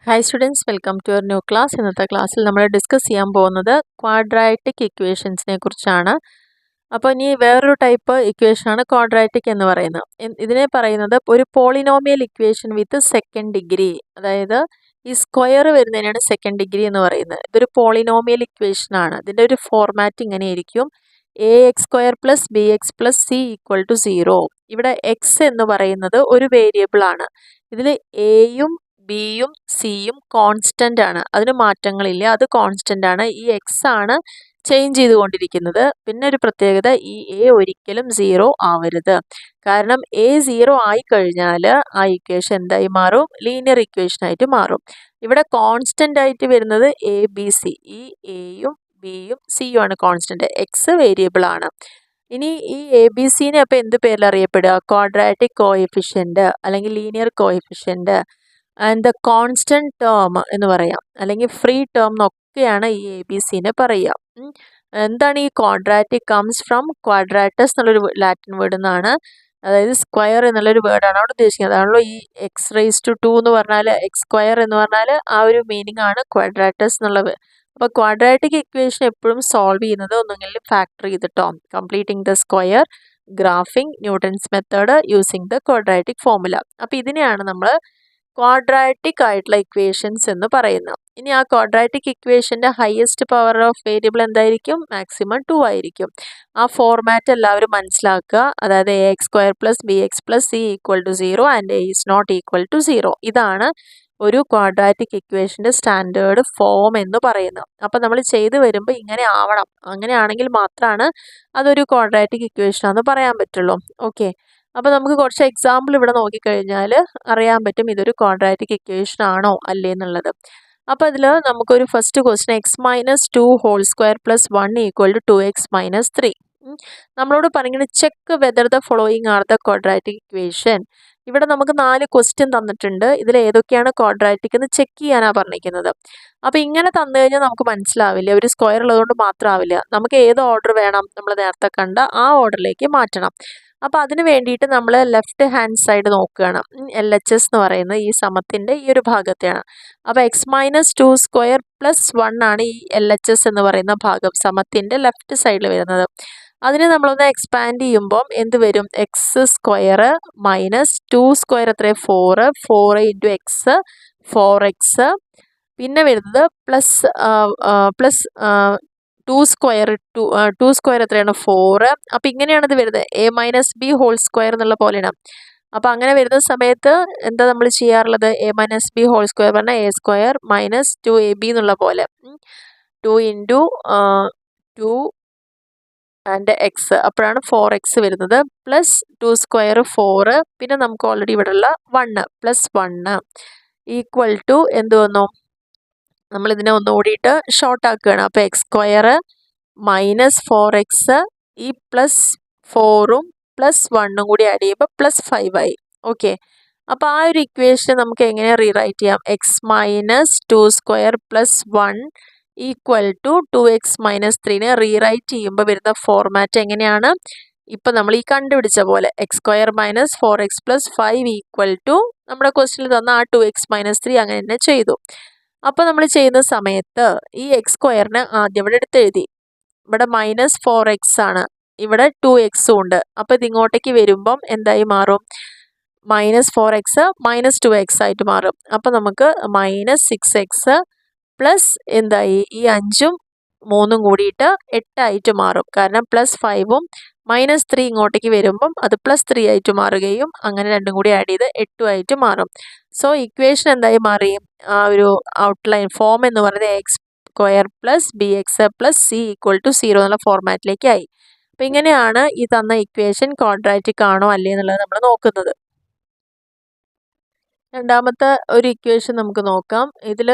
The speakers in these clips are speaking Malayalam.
Hi students, welcome to your new class. ഇന്നത്തെ ക്ലാസ്സിൽ നമ്മൾ ഡിസ്കസ് ചെയ്യാൻ പോകുന്നത് ക്വാഡ്രാറ്റിക് ഇക്വേഷൻസിനെ കുറിച്ചാണ്. അപ്പോൾ ഇനി വേറൊരു ടൈപ്പ് ഇക്വേഷനാണ് ക്വാഡ്രാറ്റിക് എന്ന് പറയുന്നത്. ഇതിനെ പറയുന്നത് ഒരു polynomial equation with second degree, അതായത് ഈ സ്ക്വയർ വരുന്നതിനാണ് സെക്കൻഡ് ഡിഗ്രി എന്ന് പറയുന്നത്. ഇതൊരു പോളിനോമിയൽ ഇക്വേഷനാണ്. ഇതിൻ്റെ ഒരു ഫോർമാറ്റ് ഇങ്ങനെയായിരിക്കും: a x square plus b x plus c equal to 0. ഇവിടെ എക്സ് എന്ന് പറയുന്നത് ഒരു വേരിയബിൾ ആണ്. ഇതിൽ എയും ബിയും സിയും കോൺസ്റ്റൻ്റ് ആണ്, അതിന് മാറ്റങ്ങളില്ല, അത് കോൺസ്റ്റൻ്റ് ആണ്. ഈ എക്സ് ആണ് ചേഞ്ച് ചെയ്തുകൊണ്ടിരിക്കുന്നത്. പിന്നെ ഒരു പ്രത്യേകത, ഈ എ ഒരിക്കലും 0 ആവരുത്. കാരണം എ 0 ആയി കഴിഞ്ഞാൽ ആ ഇക്വേഷൻ എന്തായി മാറും? ലീനിയർ ഇക്വേഷൻ ആയിട്ട് മാറും. ഇവിടെ കോൺസ്റ്റൻ്റ് ആയിട്ട് വരുന്നത് എ ബി സി. ഈ എയും ബിയും സിയും ആണ് കോൺസ്റ്റൻ്റ്, എക്സ് വേരിയബിൾ ആണ്. ഇനി ഈ എ ബി സിനെ അപ്പോൾ എന്ത് പേരിൽ അറിയപ്പെടുക? ക്വാഡ്രാറ്റിക് കോഎഫിഷ്യൻ്റ് അല്ലെങ്കിൽ linear coefficient and the constant term എന്ന് പറയാം, അല്ലെങ്കിൽ ഫ്രീ ടേം എന്നൊക്കെയാണ് ഈ എ ബി സിനെ പറയുക. എന്താണ് ഈ ക്വാഡ്രാറ്റിക്? കംസ് ഫ്രം ക്വാഡ്രാറ്റസ് എന്നുള്ളൊരു ലാറ്റിൻ വേർഡ് നിന്നാണ്. അതായത് സ്ക്വയർ എന്നുള്ളൊരു വേർഡാണ് അവിടെ ഉദ്ദേശിക്കുന്നത്. അതാണല്ലോ ഈ എക്സ് റേസ് ടു 2 എന്ന് പറഞ്ഞാൽ, എക്സ് സ്ക്വയർ എന്ന് പറഞ്ഞാൽ ആ ഒരു മീനിങ് ആണ് ക്വാഡ്രാറ്റസ് എന്നുള്ളത്. അപ്പോൾ ക്വാഡ്രാറ്റിക് ഇക്വേഷൻ എപ്പോഴും സോൾവ് ചെയ്യുന്നത് ഒന്നെങ്കിലും ഫാക്ടർ ചെയ്തിട്ടോ, completing the square, graphing, Newton's method, using the quadratic formula. അപ്പോൾ ഇതിനെയാണ് നമ്മൾ ക്വാഡ്രാറ്റിക് ആയിട്ടുള്ള ഇക്വേഷൻസ് എന്ന് പറയുന്നത്. ഇനി ആ ക്വാഡ്രാറ്റിക് ഇക്വേഷൻ്റെ ഹയസ്റ്റ് പവർ ഓഫ് വേരിയബിൾ എന്തായിരിക്കും? മാക്സിമം 2 ആയിരിക്കും. ആ ഫോർമാറ്റ് എല്ലാവരും മനസ്സിലാക്കുക. അതായത് a x square plus b x plus c equal to 0 and a is not equal to 0. ഇതാണ് ഒരു ക്വാഡ്രാറ്റിക് ഇക്വേഷൻ്റെ സ്റ്റാൻഡേർഡ് ഫോം എന്ന് പറയുന്നത്. അപ്പോൾ നമ്മൾ ചെയ്ത് വരുമ്പോൾ ഇങ്ങനെ ആവണം. അങ്ങനെയാണെങ്കിൽ മാത്രമാണ് അതൊരു ക്വാഡ്രാറ്റിക് ഇക്വേഷനാണെന്ന് പറയാൻ പറ്റുള്ളൂ. ഓക്കെ, അപ്പോൾ നമുക്ക് കുറച്ച് എക്സാമ്പിൾ ഇവിടെ നോക്കിക്കഴിഞ്ഞാൽ അറിയാൻ പറ്റും ഇതൊരു ക്വാഡ്രാറ്റിക് ഇക്വേഷൻ ആണോ അല്ലേ എന്നുള്ളത്. അപ്പോൾ അതിൽ നമുക്കൊരു first question, x minus 2 whole square plus 1 equal to 2x minus 3. നമ്മളോട് പറയുന്നത് check whether the following are the quadratic equation. ഇവിടെ നമുക്ക് 4 ക്വസ്റ്റ്യൻ തന്നിട്ടുണ്ട്. ഇതിൽ ഏതൊക്കെയാണ് ക്വാഡ്രാറ്റിക് എന്ന് ചെക്ക് ചെയ്യാനാണ് പറഞ്ഞിരിക്കുന്നത്. അപ്പോൾ ഇങ്ങനെ തന്നു കഴിഞ്ഞാൽ നമുക്ക് മനസ്സിലാവില്ല, ഒരു സ്ക്വയർ ഉള്ളതുകൊണ്ട് മാത്രമാവില്ല. നമുക്ക് ഏത് ഓർഡർ വേണം? നമ്മൾ നേരത്തെ കണ്ട ആ ഓർഡറിലേക്ക് മാറ്റണം. അപ്പോൾ അതിന് വേണ്ടിയിട്ട് നമ്മൾ ലെഫ്റ്റ് ഹാൻഡ് സൈഡ് നോക്കുകയാണ്. എൽ എച്ച് എസ് എന്ന് പറയുന്നത് ഈ സമത്തിൻ്റെ ഈ ഒരു ഭാഗത്തെയാണ്. അപ്പോൾ എക്സ് മൈനസ് 2 സ്ക്വയർ പ്ലസ് 1 ആണ് ഈ എൽ എച്ച് എസ് എന്ന് പറയുന്ന ഭാഗം, സമത്തിൻ്റെ ലെഫ്റ്റ് സൈഡിൽ വരുന്നത്. അതിനെ നമ്മളൊന്ന് എക്സ്പാൻഡ് ചെയ്യുമ്പം എന്ത് വരും? എക്സ് സ്ക്വയർ മൈനസ് 2 സ്ക്വയർ എത്ര? 4. 4 ഇൻറ്റു എക്സ് 4x. പിന്നെ വരുന്നത് പ്ലസ് 2 സ്ക്വയർ 2 സ്ക്വയർ എത്രയാണ്? 4. അപ്പോൾ ഇങ്ങനെയാണ് ഇത് വരുന്നത്, a minus b whole square എന്നുള്ള പോലെയാണ്. അപ്പോൾ അങ്ങനെ വരുന്ന സമയത്ത് എന്താ നമ്മൾ ചെയ്യാറുള്ളത്? A minus b whole square പറഞ്ഞാൽ എ സ്ക്വയർ മൈനസ് 2ab എന്നുള്ള പോലെ, 2 ഇൻറ്റു 2 ആൻഡ് എക്സ്, അപ്പോഴാണ് 4x വരുന്നത്. പ്ലസ് 2 സ്ക്വയർ 4, പിന്നെ നമുക്ക് ഓൾറെഡി ഇവിടെയുള്ള 1 പ്ലസ് 1 ഈക്വൽ ടു എന്ത് വന്നു? നമ്മളിതിനെ ഒന്നുകൂടിയിട്ട് ഷോർട്ട് ആക്കുകയാണ്. അപ്പോൾ എക്സ് സ്ക്വയർ മൈനസ് 4x, ഈ പ്ലസ് 4ഉം പ്ലസ് 1ഉം കൂടി ആഡ് ചെയ്യുമ്പോൾ പ്ലസ് 5 ആയി. ഓക്കെ, അപ്പോൾ ആ ഒരു ഇക്വേഷൻ നമുക്ക് എങ്ങനെ റീറൈറ്റ് ചെയ്യാം? X minus 2 square plus 1 equal to 2x minus 3നെ റീറൈറ്റ് ചെയ്യുമ്പോൾ വരുന്ന ഫോർമാറ്റ് എങ്ങനെയാണ്? ഇപ്പം നമ്മൾ ഈ കണ്ടുപിടിച്ച പോലെ എക്സ് സ്ക്വയർ മൈനസ് 4x പ്ലസ് 5 ഈക്വൽ ടു നമ്മുടെ ക്വസ്റ്റിനിൽ തന്ന ആ 2x മൈനസ് 3 അങ്ങനെ തന്നെ ചെയ്തു. അപ്പോൾ നമ്മൾ ചെയ്യുന്ന സമയത്ത് ഈ എക്സ് സ്ക്വയറിന് ആദ്യം ഇവിടെ എടുത്തെഴുതി. ഇവിടെ മൈനസ് 4x ആണ്, ഇവിടെ 2xഉം ഉണ്ട്. അപ്പോൾ ഇതിങ്ങോട്ടേക്ക് വരുമ്പം എന്തായി മാറും? മൈനസ് 4x മൈനസ് 2x ആയിട്ട് മാറും. അപ്പോൾ നമുക്ക് മൈനസ് 6x പ്ലസ് എന്തായി? ഈ 5ഉം 3ഉം കൂടിയിട്ട് 8 ആയിട്ട് മാറും. കാരണം പ്ലസ് 5ഉം മൈനസ് 3 ഇങ്ങോട്ടേക്ക് വരുമ്പം അത് പ്ലസ് 3 ആയിട്ട് മാറുകയും അങ്ങനെ രണ്ടും കൂടി ആഡ് ചെയ്ത് 8 ആയിട്ട് മാറും. സോ ഇക്വേഷൻ എന്തായി മാറി? ആ ഒരു ഔട്ട്ലൈൻ ഫോം എന്ന് പറയുന്നത് x square plus b x plus c equal to 0 എന്നുള്ള ഫോർമാറ്റിലേക്ക് ആയി. അപ്പോൾ ഇങ്ങനെയാണ് ഈ തന്ന ഇക്വേഷൻ ക്വാഡ്രാറ്റിക് ആണോ അല്ലേ എന്നുള്ളത് നമ്മൾ നോക്കുന്നത്. രണ്ടാമത്തെ ഒരു ഇക്വേഷൻ നമുക്ക് നോക്കാം. ഇതിൽ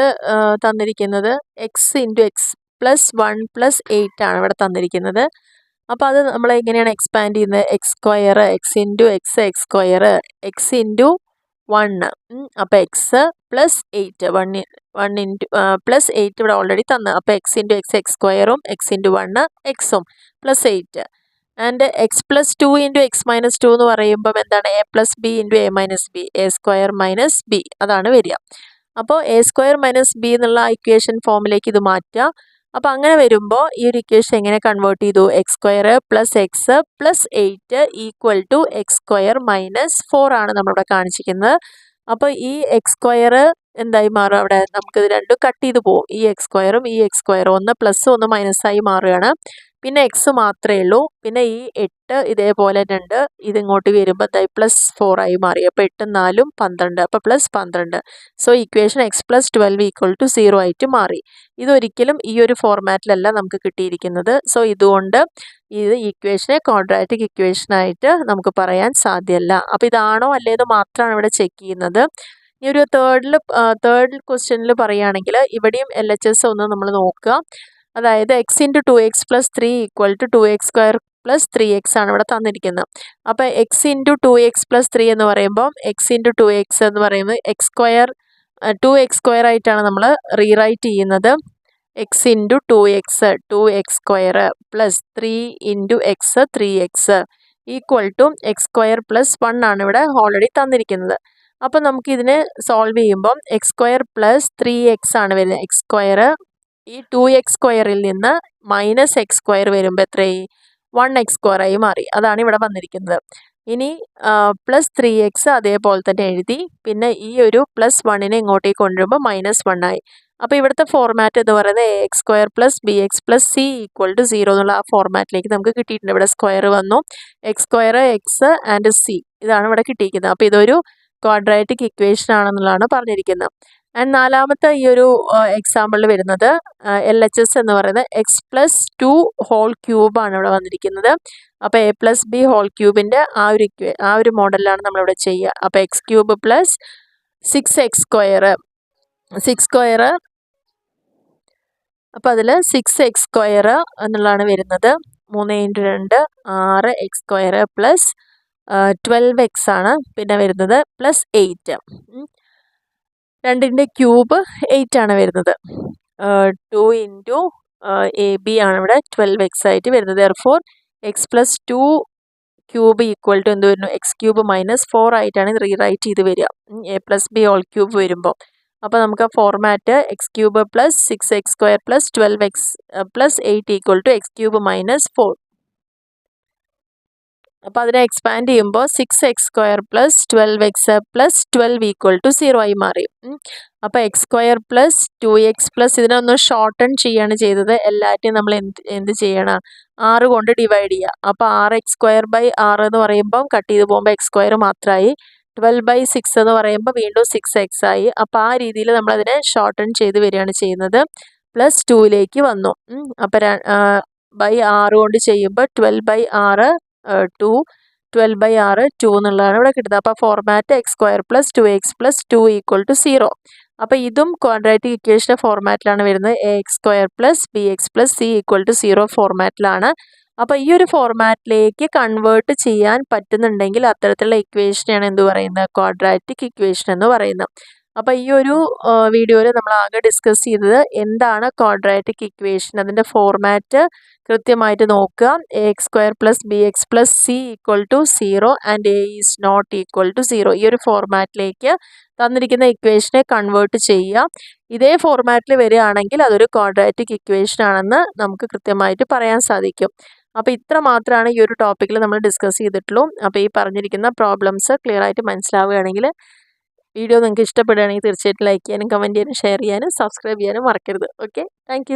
തന്നിരിക്കുന്നത് X into X plus 1 plus 8 ആണ് ഇവിടെ തന്നിരിക്കുന്നത്. അപ്പോൾ അത് നമ്മൾ എങ്ങനെയാണ് എക്സ്പാൻഡ് ചെയ്യുന്നത്? X square X into X X square X into 1. അപ്പോൾ എക്സ് പ്ലസ് 8 1 ഇൻറ്റു പ്ലസ് 8 ഇവിടെ ഓൾറെഡി തന്നു. അപ്പോൾ എക്സ് ഇൻറ്റു എക്സ് എക്സ് സ്ക്വയറും എക്സ് ഇൻറ്റു 1 എക്സും plus 8 and X plus 2 into X minus 2 എന്ന് പറയുമ്പം എന്താണ്? A plus B into A minus B, A square minus B, അതാണ് വരിക. അപ്പോൾ എ സ്ക്വയർ മൈനസ് ബി എന്നുള്ള ഇക്വേഷൻ ഫോമിലേക്ക് ഇത് മാറ്റുക. അപ്പോൾ അങ്ങനെ വരുമ്പോൾ ഈ ഒരു ഇക്വേഷൻ എങ്ങനെ കൺവേർട്ട് ചെയ്തു? X square plus x plus 8 equal to x square minus 4 ആണ് നമ്മളിവിടെ കാണിച്ചിരിക്കുന്നത്. അപ്പോൾ ഈ എക്സ് സ്ക്വയർ എന്തായി മാറും? അവിടെ നമുക്കിത് രണ്ടും കട്ട് ചെയ്ത് പോകും. ഈ എക്സ് സ്ക്വയറും ഈ എക്സ് സ്ക്വയറും ഒന്ന് പ്ലസ് ഒന്ന് മൈനസായി മാറുകയാണ്. പിന്നെ എക്സ് മാത്രമേ ഉള്ളൂ. പിന്നെ ഈ 8 ഇതേപോലെ ഉണ്ട്. ഇതിങ്ങോട്ട് വരുമ്പോൾ എന്തായി? +4 ആയി മാറി. അപ്പോൾ 8 4 12. അപ്പോൾ +12. So equation x plus 12 equal to 0 ആയിട്ട് മാറി. ഇതൊരിക്കലും ഈ ഒരു ഫോർമാറ്റിലല്ല നമുക്ക് കിട്ടിയിരിക്കുന്നത്. സോ ഇതുകൊണ്ട് ഇത് ഇക്വേഷനെ ക്വാഡ്രാറ്റിക് ഇക്വേഷനായിട്ട് നമുക്ക് പറയാൻ സാധ്യമല്ല. അപ്പോൾ ഇതാണോ അല്ലേത് മാത്രമാണ് ഇവിടെ ചെക്ക് ചെയ്യുന്നത്. ഈ ഒരു തേർഡ് ക്വസ്റ്റ്യനിൽ പറയുകയാണെങ്കിൽ ഇവിടെയും LHS ഒന്ന് നമ്മൾ നോക്കുക. അതായത് x into 2x plus 3 equal to 2x square plus 3x ആണ് ഇവിടെ തന്നിരിക്കുന്നത്. അപ്പോൾ എക്സ് ഇൻറ്റു 2x പ്ലസ് 3 എന്ന് പറയുമ്പോൾ എക്സ് ഇൻറ്റു 2x എന്ന് പറയുന്നത് എക്സ് സ്ക്വയർ 2x സ്ക്വയർ ആയിട്ടാണ് നമ്മൾ റീറൈറ്റ് ചെയ്യുന്നത്. X into 2x square plus 3 into x 3x equal to x square plus 1 ആണ് ഇവിടെ ഓൾറെഡി തന്നിരിക്കുന്നത്. അപ്പോൾ നമുക്കിതിനെ സോൾവ് ചെയ്യുമ്പം എക്സ് സ്ക്വയർ പ്ലസ് 3x ആണ് വരുന്നത്. എക്സ് സ്ക്വയർ ഈ 2x സ്ക്വയറിൽ നിന്ന് മൈനസ് എക്സ് സ്ക്വയർ വരുമ്പോൾ എത്രയായി? 1x സ്ക്വയർ ആയി മാറി. അതാണ് ഇവിടെ വന്നിരിക്കുന്നത്. ഇനി പ്ലസ് 3x അതേപോലെ തന്നെ എഴുതി. പിന്നെ ഈ ഒരു +1നെ ഇങ്ങോട്ടേക്ക് കൊണ്ടുവരുമ്പോൾ -1 ആയി. അപ്പോൾ ഇവിടുത്തെ ഫോർമാറ്റ് എന്ന് പറയുന്നത് ax square plus bx plus c equal to 0 എന്നുള്ള ആ ഫോർമാറ്റിലേക്ക് നമുക്ക് കിട്ടിയിട്ടുണ്ട്. ഇവിടെ സ്ക്വയർ വന്നു. X square x and c ഇതാണ് ഇവിടെ കിട്ടിയിരിക്കുന്നത്. അപ്പോൾ ഇതൊരു ക്വാഡ്രാറ്റിക് ഇക്വേഷൻ ആണെന്നുള്ളതാണ് പറഞ്ഞിരിക്കുന്നത്. ആൻഡ് നാലാമത്തെ ഈ ഒരു എക്സാമ്പിളിൽ വരുന്നത് LHS എന്ന് പറയുന്നത് എക്സ് പ്ലസ് 2 ഹോൾ ക്യൂബാണ് ഇവിടെ വന്നിരിക്കുന്നത്. അപ്പോൾ a പ്ലസ് ബി ഹോൾ ക്യൂബിൻ്റെ ആ ഒരു മോഡലിലാണ് നമ്മളിവിടെ ചെയ്യുക. അപ്പോൾ X cube plus 6x square അപ്പോൾ അതിൽ 6x സ്ക്വയർ എന്നുള്ളതാണ് വരുന്നത്. 3 × 2 6x സ്ക്വയർ പ്ലസ് 12x ആണ് പിന്നെ വരുന്നത് പ്ലസ് 8. 2ൻ്റെ ക്യൂബ് 8 ആണ് വരുന്നത്. 2 ഇൻറ്റു AB ആണ് ഇവിടെ 12x ആയിട്ട് വരുന്നത്. Therefore x plus 2 cube equal to എന്ത് വരുന്നു? എക്സ് ക്യൂബ് -4 ആയിട്ടാണ് ഇത് റീറൈറ്റ് ചെയ്ത് വരിക. a plus b whole cube വരുമ്പോൾ അപ്പോൾ നമുക്ക് ആ format x cube plus 6x square plus 12x plus 8 equal to x cube -4. അപ്പോൾ അതിനെ എക്സ്പാൻഡ് ചെയ്യുമ്പോൾ 6x square plus 12x plus 12 equal to 0 ആയി മാറി. അപ്പോൾ x square plus 2x plus ഇതിനൊന്ന് ഷോർട്ടൺ ചെയ്യാണ് ചെയ്തത്. എല്ലാറ്റിനും നമ്മൾ എന്ത് ചെയ്യണം? 6 കൊണ്ട് ഡിവൈഡ് ചെയ്യുക. അപ്പോൾ 6x സ്ക്വയർ ബൈ 6 എന്ന് പറയുമ്പം കട്ട് ചെയ്ത് പോകുമ്പോൾ എക്സ് സ്ക്വയർ മാത്രമായി. 12/6 എന്ന് പറയുമ്പോൾ വീണ്ടും 6x ആയി. അപ്പോൾ ആ രീതിയിൽ നമ്മളതിനെ ഷോർട്ടൺ ചെയ്ത് വരികയാണ് ചെയ്യുന്നത്. +2ലേക്ക് വന്നു. അപ്പോൾ ബൈ 6 കൊണ്ട് ചെയ്യുമ്പോൾ 12/6 2 12/6 2 എന്നുള്ളതാണ് ഇവിടെ കിട്ടുന്നത്. അപ്പോൾ format x square plus 2x plus 2 equal to 0. അപ്പോൾ ഇതും ക്വാഡ്രാറ്റിക് ഇക്വേഷൻ്റെ ഫോർമാറ്റിലാണ് വരുന്നത്. ax square plus bx plus c equal to 0 ഫോർമാറ്റിലാണ്. അപ്പോൾ ഈ ഒരു ഫോർമാറ്റിലേക്ക് കൺവേർട്ട് ചെയ്യാൻ പറ്റുന്നുണ്ടെങ്കിൽ അത്തരത്തിലുള്ള ഇക്വേഷനെയാണ് എന്ത് പറയുന്നത്? ക്വാഡ്രാറ്റിക് ഇക്വേഷൻ എന്ന് പറയുന്നത്. അപ്പോൾ ഈ ഒരു വീഡിയോയിൽ നമ്മൾ ആകെ ഡിസ്കസ് ചെയ്തത് എന്താണ് ക്വാഡ്രാറ്റിക് ഇക്വേഷൻ, അതിൻ്റെ ഫോർമാറ്റ് കൃത്യമായിട്ട് നോക്കുക. ax square plus bx plus c equal to 0 and a is not equal to 0 ഈ ഒരു ഫോർമാറ്റിലേക്ക് തന്നിരിക്കുന്ന ഇക്വേഷനെ കൺവേർട്ട് ചെയ്യുക. ഇതേ ഫോർമാറ്റിൽ വരികയാണെങ്കിൽ അതൊരു ക്വാഡ്രാറ്റിക് ഇക്വേഷൻ ആണെന്ന് നമുക്ക് കൃത്യമായിട്ട് പറയാൻ സാധിക്കും. അപ്പോൾ ഇത്ര മാത്രമാണ് ഈ ഒരു ടോപ്പിക്കിൽ നമ്മൾ ഡിസ്കസ് ചെയ്തിട്ടുള്ളൂ. അപ്പോൾ ഈ പറഞ്ഞിരിക്കുന്ന പ്രോബ്ലംസ് ക്ലിയർ ആയിട്ട് മനസ്സിലാവുകയാണെങ്കിൽ വീഡിയോ നിങ്ങൾക്ക് ഇഷ്ടപ്പെടുകയാണെങ്കിൽ തീർച്ചയായിട്ടും ലൈക്ക് ചെയ്യാനും കമൻറ്റ് ചെയ്യാനും ഷെയർ ചെയ്യാനും സബ്സ്ക്രൈബ് ചെയ്യാനും മറക്കരുത്. Okay, thank